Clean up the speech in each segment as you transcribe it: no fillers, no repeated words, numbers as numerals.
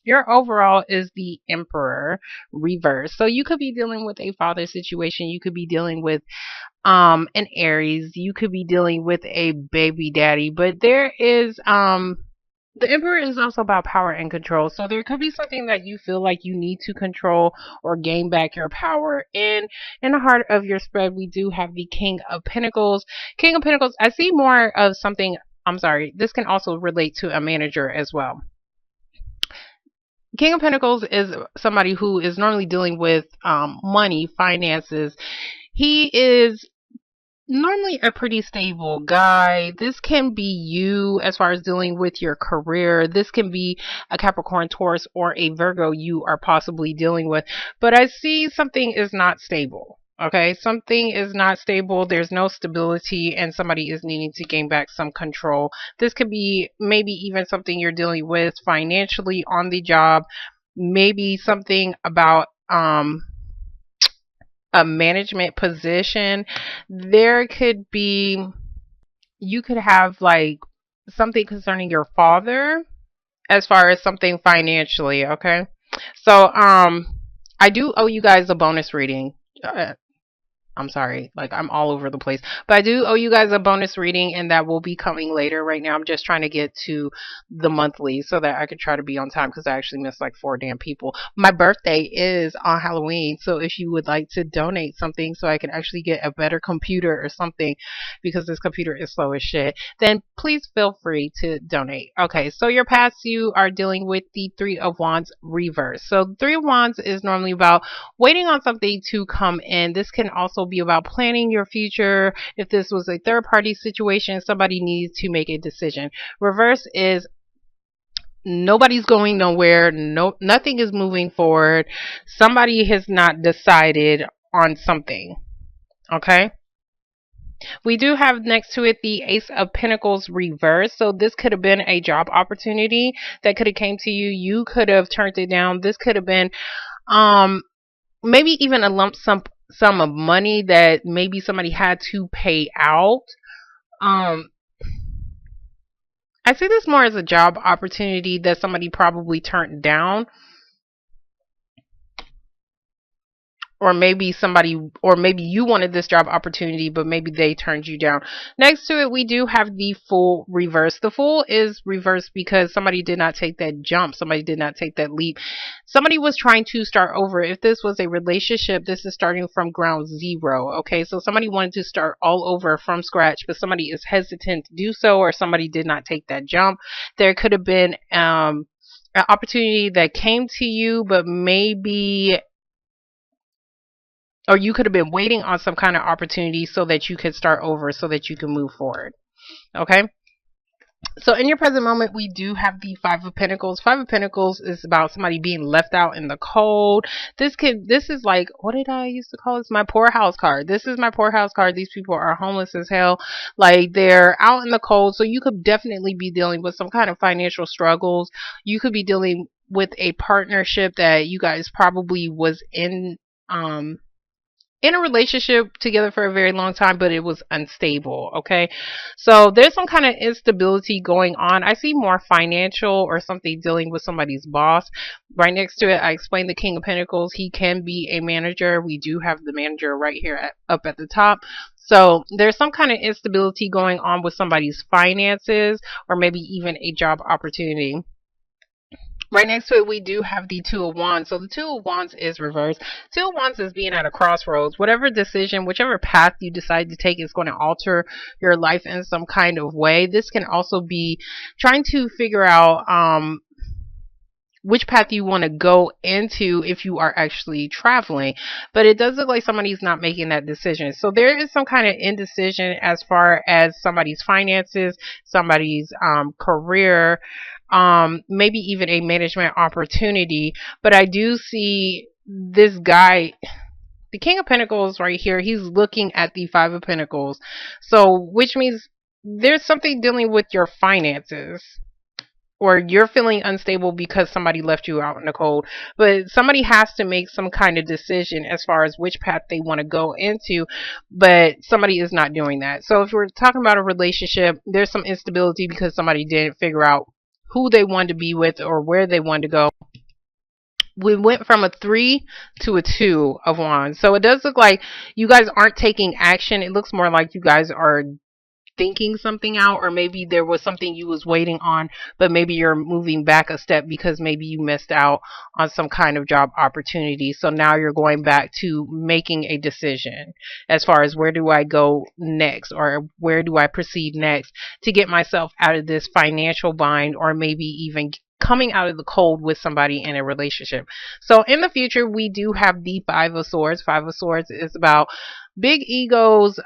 Your overall is the Emperor reverse. So you could be dealing with a father situation. You could be dealing with an Aries. You could be dealing with a baby daddy. But there is the Emperor is also about power and control. So there could be something that you feel like you need to control or gain back your power. And in the heart of your spread, we do have the King of Pentacles. King of Pentacles, I see more of something. I'm sorry. This can also relate to a manager as well. King of Pentacles is somebody who is normally dealing with money, finances. He is normally a pretty stable guy. This can be you as far as dealing with your career. This can be a Capricorn, Taurus, or a Virgo you are possibly dealing with. But I see something is not stable. Okay, something is not stable. There's no stability, and somebody is needing to gain back some control. This could be maybe even something you're dealing with financially on the job, maybe something about a management position. There could be, you could have like something concerning your father as far as something financially. Okay, so I do owe you guys a bonus reading. I'm sorry, like I'm all over the place. But I do owe you guys a bonus reading, and that will be coming later. Right now, I'm just trying to get to the monthly so that I could try to be on time because I actually missed like four damn people. My birthday is on Halloween, so if you would like to donate something so I can actually get a better computer or something because this computer is slow as shit, then please feel free to donate. Okay, so your past, you are dealing with the Three of Wands reverse. So Three of Wands is normally about waiting on something to come in. This can also be about planning your future. If this was a third party situation, somebody needs to make a decision. Reverse is nobody's going nowhere. No, nothing is moving forward. Somebody has not decided on something. Okay. We do have next to it the Ace of Pentacles reverse. So this could have been a job opportunity that could have came to you. You could have turned it down. This could have been um maybe even a lump sum of money that maybe somebody had to pay out. Um, I see this more as a job opportunity that somebody probably turned down. Or maybe somebody, or maybe you wanted this job opportunity, but maybe they turned you down. Next to it, we do have the Fool reverse. The Fool is reversed because somebody did not take that jump. Somebody did not take that leap. Somebody was trying to start over. If this was a relationship, this is starting from ground zero. Okay, so somebody wanted to start all over from scratch, but somebody is hesitant to do so, or somebody did not take that jump. There could have been an opportunity that came to you, but maybe, or you could have been waiting on some kind of opportunity so that you could start over, so that you can move forward. Okay. So in your present moment, we do have the Five of Pentacles. Five of Pentacles is about somebody being left out in the cold. This is like, what did I used to call this? My poorhouse card. This is my poorhouse card. These people are homeless as hell. Like they're out in the cold. So you could definitely be dealing with some kind of financial struggles. You could be dealing with a partnership that you guys probably was in a relationship together for a very long time, but it was unstable. Okay, so there's some kind of instability going on. I see more financial or something dealing with somebody's boss. Right next to it, I explained the King of Pentacles. He can be a manager. We do have the manager right here up at the top. So there's some kind of instability going on with somebody's finances, or maybe even a job opportunity. Right next to it, we do have the Two of Wands. So the Two of Wands is reversed. Two of Wands is being at a crossroads. Whatever decision, whichever path you decide to take is going to alter your life in some kind of way. This can also be trying to figure out which path you want to go into if you are actually traveling. But it does look like somebody's not making that decision. So there is some kind of indecision as far as somebody's finances, somebody's career, maybe even a management opportunity. But I do see this guy, the King of Pentacles right here, he's looking at the Five of Pentacles. So which means there's something dealing with your finances, or you're feeling unstable because somebody left you out in the cold. But somebody has to make some kind of decision as far as which path they want to go into, but somebody is not doing that. So if we're talking about a relationship, there's some instability because somebody didn't figure out who they wanted to be with or where they wanted to go. We went from a 3 to a 2 of wands. So it does look like you guys aren't taking action. It looks more like you guys are thinking something out, or maybe there was something you was waiting on, but maybe you're moving back a step because maybe you missed out on some kind of job opportunity. So now you're going back to making a decision as far as where do I go next, or where do I proceed next to get myself out of this financial bind, or maybe even coming out of the cold with somebody in a relationship. So in the future, we do have the Five of Swords. Five of Swords is about big egos,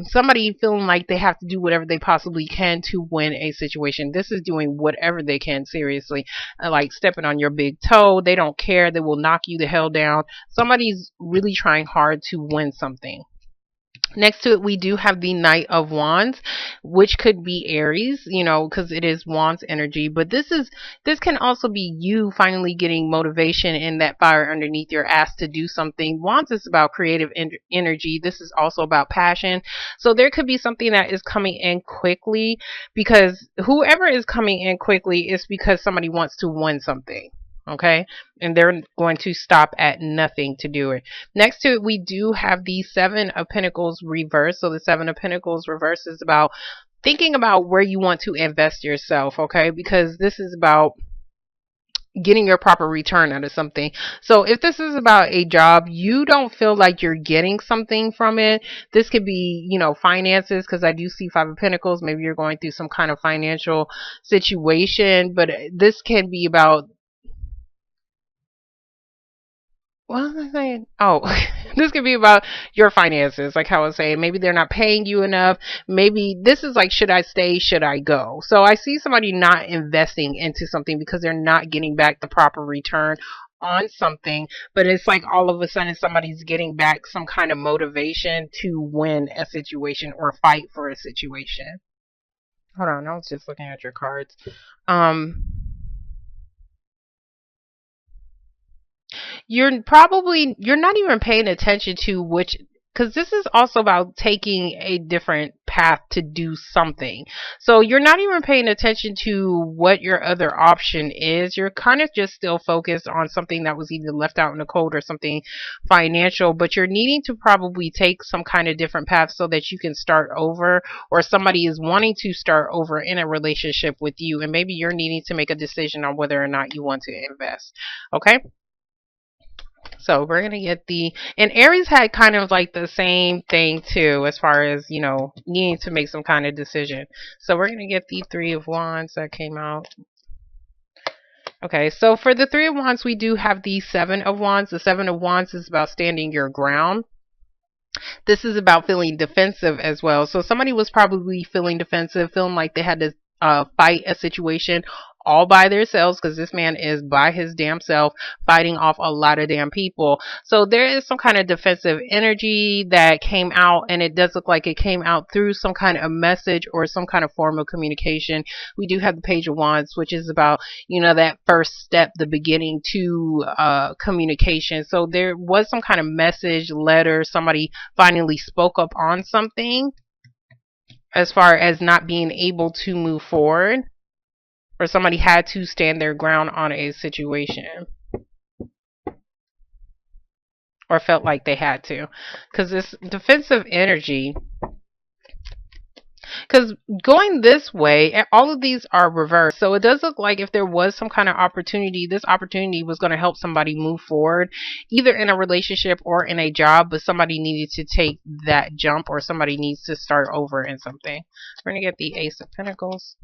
somebody feeling like they have to do whatever they possibly can to win a situation. This is doing whatever they can, seriously, like stepping on your big toe. They don't care. They will knock you the hell down. Somebody's really trying hard to win something. Next to it, we do have the Knight of Wands, which could be Aries, because it is Wands energy. But this can also be you finally getting motivation in that fire underneath your ass to do something. Wands is about creative energy. This is also about passion. So there could be something that is coming in quickly, because whoever is coming in quickly is because somebody wants to win something. Okay, and they're going to stop at nothing to do it. Next to it, we do have the Seven of Pentacles reverse. So the Seven of Pentacles reverse is about thinking about where you want to invest yourself, okay? Because this is about getting your proper return out of something. So if this is about a job, you don't feel like you're getting something from it. This could be, finances, because I do see Five of Pentacles. Maybe you're going through some kind of financial situation, but this can be about, what was I saying? Oh, this could be about your finances, like how I was saying. Maybe they're not paying you enough. Maybe this is like, should I stay? Should I go? So I see somebody not investing into something because they're not getting back the proper return on something. But it's like all of a sudden somebody's getting back some kind of motivation to win a situation or fight for a situation. Hold on, I was just looking at your cards. Um, you're not even paying attention to which, because this is also about taking a different path to do something. So you're not even paying attention to what your other option is. You're kind of just still focused on something that was either left out in the cold or something financial, but you're needing to probably take some kind of different path so that you can start over, or somebody is wanting to start over in a relationship with you, and maybe you're needing to make a decision on whether or not you want to invest. Okay? So we're gonna get and Aries had kind of like the same thing too, as far as, needing to make some kind of decision. So we're gonna get the Three of Wands that came out. Okay, so for the Three of Wands, we do have the Seven of Wands. The Seven of Wands is about standing your ground. This is about feeling defensive as well. So somebody was probably feeling defensive, feeling like they had to fight a situation all by themselves, because this man is by his damn self fighting off a lot of damn people. So there is some kind of defensive energy that came out, and it does look like it came out through some kind of message or some kind of form of communication. We do have the Page of Wands, which is about, that first step, the beginning to communication. So there was some kind of message, letter, somebody finally spoke up on something as far as not being able to move forward, or somebody had to stand their ground on a situation, or felt like they had to, because this defensive energy, because going this way, all of these are reversed. So it does look like if there was some kind of opportunity, this opportunity was going to help somebody move forward, either in a relationship or in a job, but somebody needed to take that jump, or somebody needs to start over in something. We're going to get the Ace of Pentacles.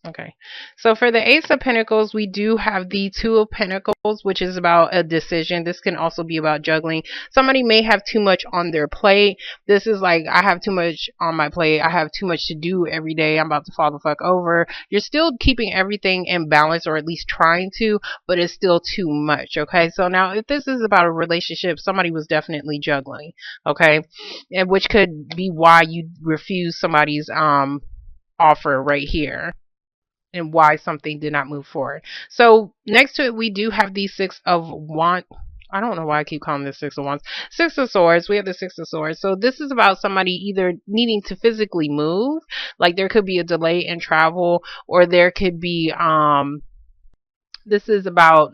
Okay, so for the Ace of Pentacles, we do have the Two of Pentacles, which is about a decision. This can also be about juggling. Somebody may have too much on their plate. This is like, I have too much on my plate. I have too much to do every day. I'm about to fall the fuck over. You're still keeping everything in balance, or at least trying to, but it's still too much. Okay, so now if this is about a relationship, somebody was definitely juggling. Okay, and which could be why you refuse somebody's offer right here, and why something did not move forward. So next to it, we do have the Six of Wands. I don't know why I keep calling this Six of Wands. Six of Swords. We have the Six of Swords. So this is about somebody either needing to physically move, like there could be a delay in travel, or there could be this is about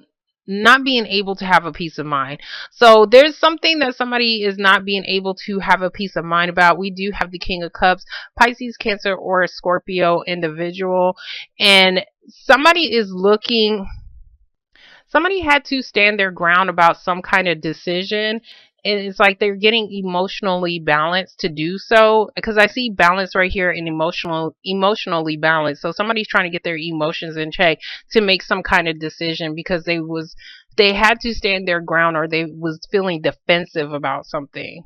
not being able to have a peace of mind. So there's something that somebody is not being able to have a peace of mind about. We do have the King of Cups, Pisces, Cancer, or Scorpio individual, and somebody is looking, somebody had to stand their ground about some kind of decision, and it's like they're getting emotionally balanced to do so, because I see balance right here in emotionally balanced. So somebody's trying to get their emotions in check to make some kind of decision because they had to stand their ground, or they was feeling defensive about something.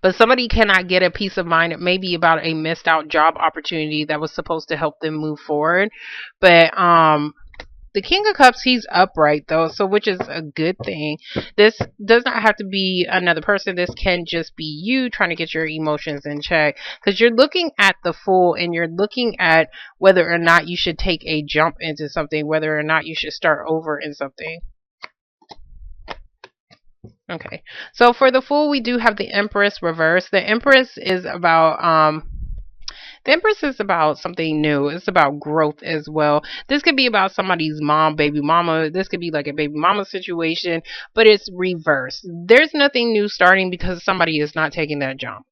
But somebody cannot get a peace of mind. It may be about a missed out job opportunity that was supposed to help them move forward. But the King of Cups, he's upright though, so which is a good thing. This does not have to be another person. This can just be you trying to get your emotions in check, because you're looking at the Fool, and you're looking at whether or not you should take a jump into something, whether or not you should start over in something. Okay, so for the Fool, we do have the Empress reverse. The Empress is about something new. It's about growth as well. This could be about somebody's mom, baby mama. This could be like a baby mama situation, but it's reversed. There's nothing new starting because somebody is not taking that jump.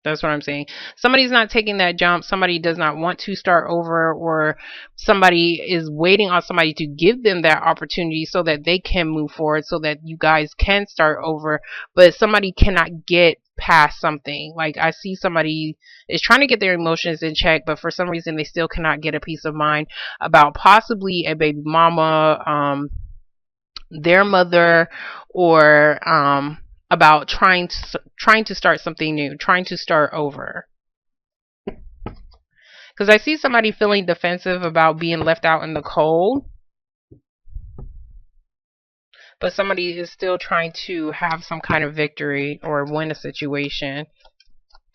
That's what I'm saying. Somebody's not taking that jump. Somebody does not want to start over, or somebody is waiting on somebody to give them that opportunity so that they can move forward, so that you guys can start over. But somebody cannot get past something. Like, I see somebody is trying to get their emotions in check, but for some reason they still cannot get a peace of mind about possibly a baby mama, their mother, or about trying to start something new, trying to start over. Because I see somebody feeling defensive about being left out in the cold, but somebody is still trying to have some kind of victory or win a situation.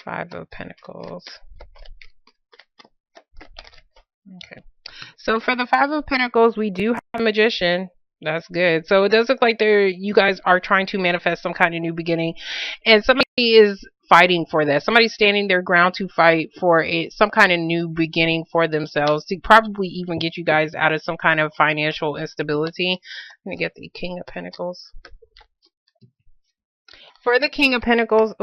Five of Pentacles. Okay. So for the Five of Pentacles, we do have a Magician. That's good. So it does look like you guys are trying to manifest some kind of new beginning, and somebody is fighting for that. Somebody's standing their ground to fight for some kind of new beginning for themselves, to probably even get you guys out of some kind of financial instability. I'm gonna get the King of Pentacles. For the King of Pentacles,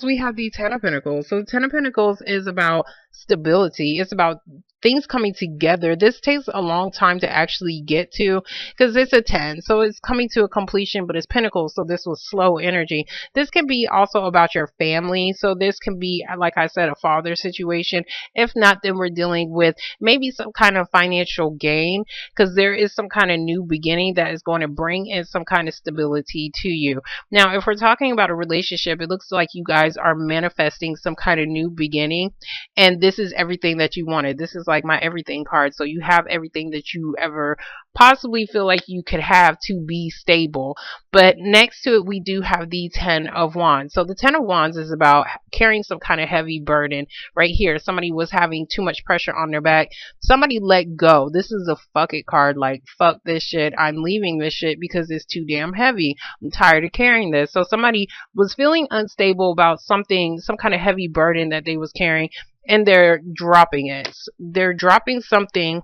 we have the Ten of Pentacles. So the Ten of Pentacles is about stability. It's about things coming together. This takes a long time to actually get to, because it's a 10. So it's coming to a completion, but it's Pentacles. So this was slow energy. This can be also about your family. So this can be, like I said, a father situation. If not, then we're dealing with maybe some kind of financial gain, because there is some kind of new beginning that is going to bring in some kind of stability to you. Now, if we're talking about a relationship, it looks like you guys are manifesting some kind of new beginning, and this is everything that you wanted. This is like my everything card. So you have everything that you ever possibly feel like you could have to be stable. But next to it, we do have the Ten of Wands. So the Ten of Wands is about carrying some kind of heavy burden. Right here, somebody was having too much pressure on their back. Somebody let go. This is a fuck it card. Like, fuck this shit. I'm leaving this shit because it's too damn heavy. I'm tired of carrying this. So somebody was feeling unstable about something, some kind of heavy burden that they was carrying, and they're dropping it. They're dropping something,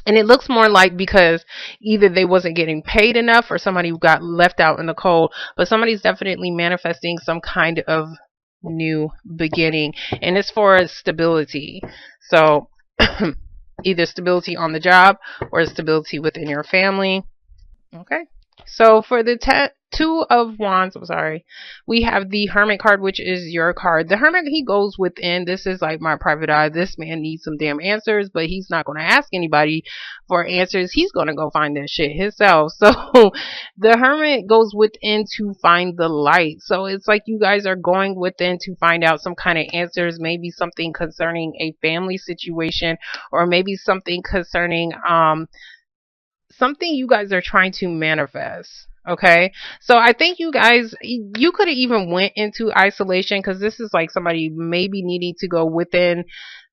and it looks more like because either they wasn't getting paid enough, or somebody got left out in the cold. But somebody's definitely manifesting some kind of new beginning, and it's for stability. So either stability on the job or stability within your family. Okay. So for the Two of Wands, I'm sorry, we have the Hermit card, which is your card. The Hermit, he goes within. This is like my private eye. This man needs some damn answers, but he's not going to ask anybody for answers. He's going to go find that shit himself. So the Hermit goes within to find the light. So it's like you guys are going within to find out some kind of answers, maybe something concerning a family situation, or maybe something concerning something you guys are trying to manifest. Okay, so I think you guys, you could have even went into isolation, because this is like somebody maybe needing to go within,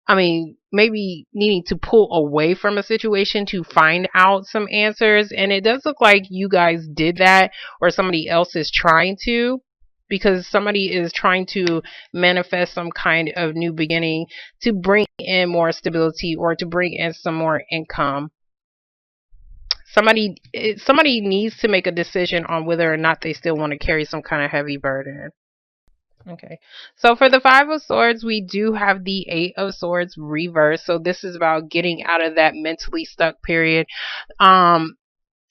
maybe needing to pull away from a situation to find out some answers. And it does look like you guys did that, or somebody else is trying to, because somebody is trying to manifest some kind of new beginning to bring in more stability, or to bring in some more income. somebody needs to make a decision on whether or not they still want to carry some kind of heavy burden. Okay. So for the Five of Swords, we do have the Eight of Swords reversed. So this is about getting out of that mentally stuck period. Um,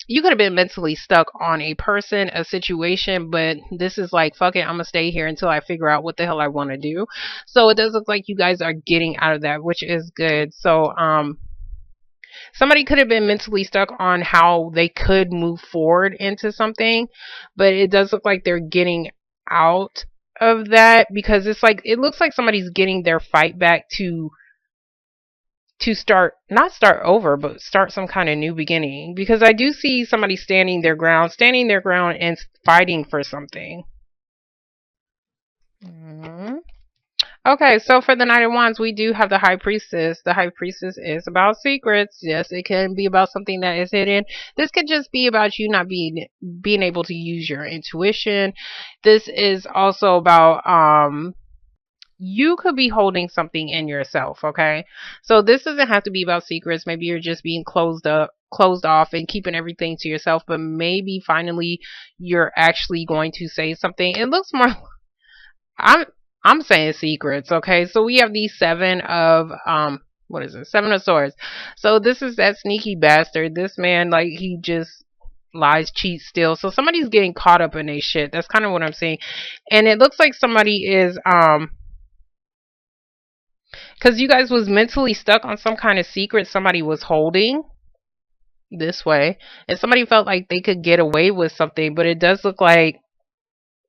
you could have been mentally stuck on a person, a situation, but this is like, fuck it, I'm gonna stay here until I figure out what the hell I want to do. So it does look like you guys are getting out of that, which is good. So, somebody could have been mentally stuck on how they could move forward into something, but it does look like they're getting out of that because it's like it looks like somebody's getting their fight back to start, not start over, but start some kind of new beginning, because I do see somebody standing their ground and fighting for something. Okay, so for the Knight of Wands, we do have the High Priestess. The High Priestess is about secrets. Yes, it can be about something that is hidden. This could just be about you not being able to use your intuition. This is also about you could be holding something in yourself, okay? So this doesn't have to be about secrets. Maybe you're just being closed off and keeping everything to yourself, but maybe finally you're actually going to say something. It looks more I'm saying secrets, okay? So we have the seven of what is it? Seven of Swords. So this is that sneaky bastard. This man, like, he just lies, cheats, steals. So somebody's getting caught up in a shit. That's kind of what I'm saying. And it looks like somebody is because you guys was mentally stuck on some kind of secret somebody was holding this way, and somebody felt like they could get away with something, but it does look like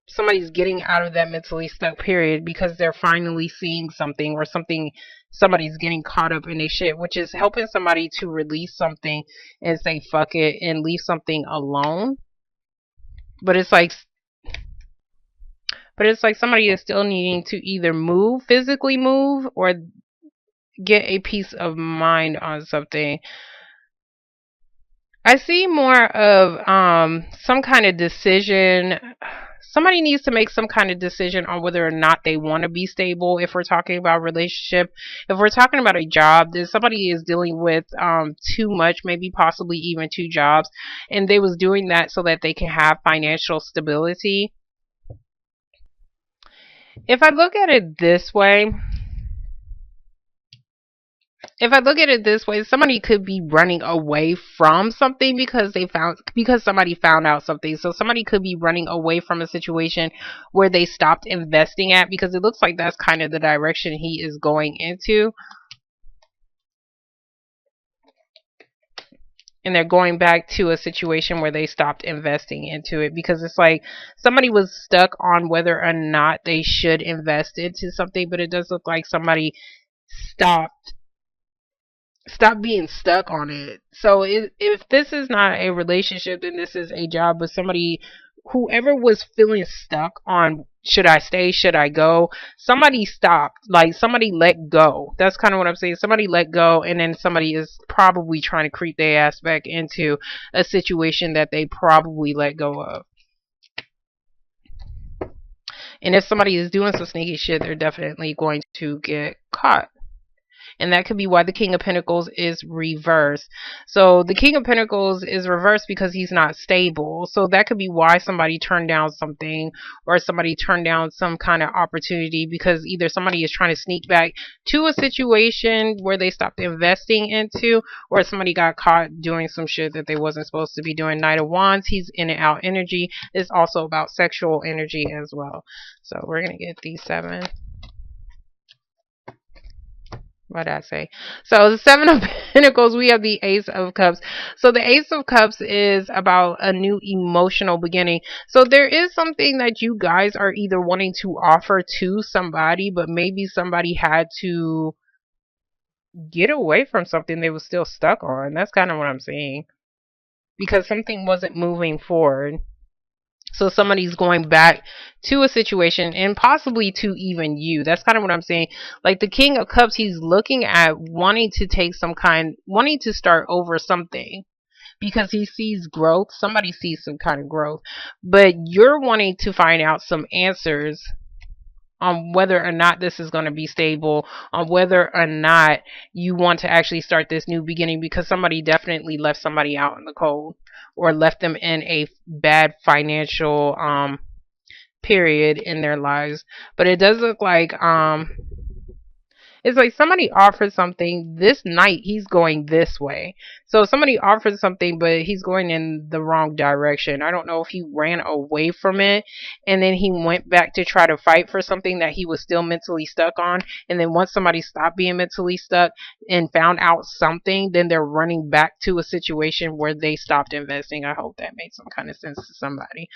somebody's getting out of that mentally stuck period because they're finally seeing something, or somebody's getting caught up in a shit, which is helping somebody to release something and say fuck it and leave something alone. But it's like somebody is still needing to either physically move, or get a peace of mind on something. I see more of some kind of decision. Somebody needs to make some kind of decision on whether or not they want to be stable. If we're talking about relationship, if we're talking about a job, then somebody is dealing with too much, maybe possibly even two jobs, and they was doing that so that they can have financial stability. If I look at it this way, somebody could be running away from something because somebody found out something. So somebody could be running away from a situation where they stopped investing at, because it looks like that's kind of the direction he is going into. And they're going back to a situation where they stopped investing into it, because it's like somebody was stuck on whether or not they should invest into something, but it does look like somebody stopped being stuck on it. So if this is not a relationship, then this is a job with somebody, whoever was feeling stuck on should I stay, should I go, somebody stopped, like somebody let go. That's kind of what I'm saying. Somebody let go, and then somebody is probably trying to creep their ass back into a situation that they probably let go of. And if somebody is doing some sneaky shit, they're definitely going to get caught. And that could be why the King of Pentacles is reversed. So the King of Pentacles is reversed because he's not stable. So that could be why somebody turned down something, or somebody turned down some kind of opportunity, because either somebody is trying to sneak back to a situation where they stopped investing into, or somebody got caught doing some shit that they wasn't supposed to be doing. Knight of Wands, he's in and out energy. It's also about sexual energy as well. So we're going to get these seven. What did I say? So the Seven of Pentacles, we have the Ace of Cups. So the Ace of Cups is about a new emotional beginning. So there is something that you guys are either wanting to offer to somebody, but maybe somebody had to get away from something they were still stuck on. That's kind of what I'm saying. Because something wasn't moving forward. So somebody's going back to a situation, and possibly to even you. That's kind of what I'm saying. Like the King of Cups, he's looking at wanting to start over something, because he sees growth. Somebody sees some kind of growth, but you're wanting to find out some answers on whether or not this is going to be stable, on whether or not you want to actually start this new beginning, because somebody definitely left somebody out in the cold or left them in a bad financial period in their lives. But it does look like it's like somebody offered something this night, he's going this way. So somebody offered something, but he's going in the wrong direction. I don't know if he ran away from it and then he went back to try to fight for something that he was still mentally stuck on. And then once somebody stopped being mentally stuck and found out something, then they're running back to a situation where they stopped investing. I hope that made some kind of sense to somebody.